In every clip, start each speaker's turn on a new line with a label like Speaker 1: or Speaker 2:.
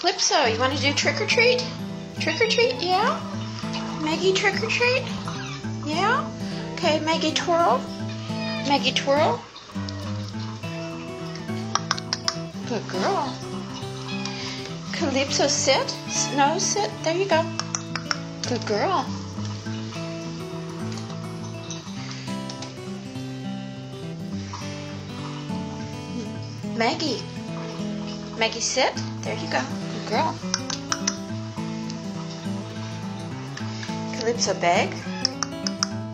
Speaker 1: Calypso, you want to do trick or treat? Trick or treat, yeah? Maggie, trick or treat? Yeah? Okay, Maggie, twirl. Maggie, twirl. Good girl. Calypso, sit. No, sit. There you go. Good girl. Maggie. Maggie, sit. There you go. Good girl. Calypso, beg.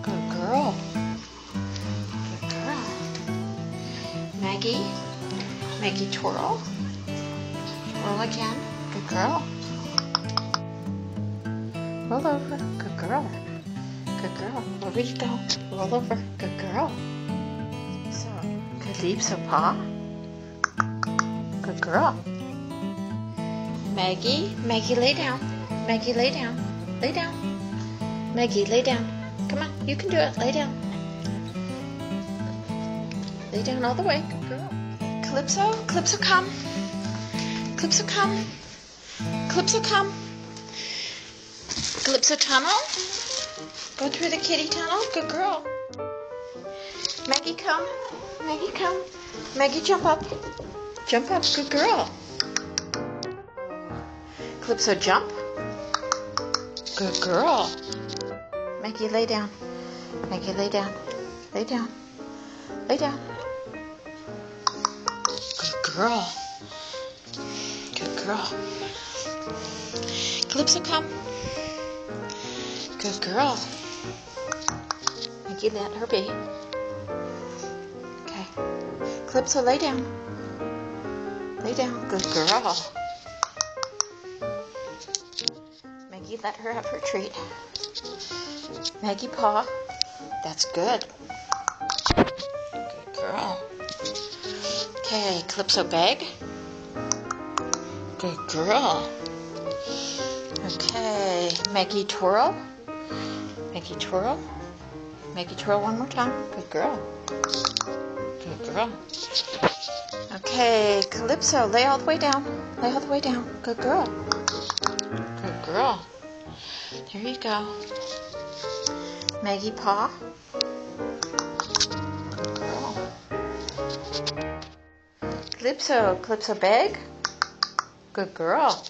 Speaker 1: Good girl. Good girl. Maggie. Maggie, twirl. Twirl again. Good girl. Roll over. Good girl. Good girl. Where would you go? Roll over. Good girl. So, Calypso, paw. Good girl. Maggie. Maggie, lay down. Maggie, lay down. Lay down. Maggie, lay down. Come on, you can do it. Lay down. Lay down all the way. Good girl. Calypso. Calypso, come. Calypso, come. Calypso, come. Calypso, tunnel. Go through the kitty tunnel. Good girl. Maggie, come. Maggie, come. Maggie, jump up. Jump up. Good girl. Calypso, jump. Good girl. Maggie, lay down. Maggie, lay down. Lay down. Lay down. Good girl. Good girl. Calypso, come. Good girl. Maggie, let her be. Okay. Calypso, lay down. Lay down. Good girl. Maggie, let her have her treat. Maggie, paw. That's good. Good girl. Okay, Calypso, beg. Good girl. Okay, Maggie, twirl. Maggie, twirl. Maggie, twirl one more time. Good girl. Good girl. Okay, Calypso, lay all the way down. Lay all the way down. Good girl. Good girl. There you go. Maggie, paw. Good girl. Calypso, Calypso, beg. Good girl.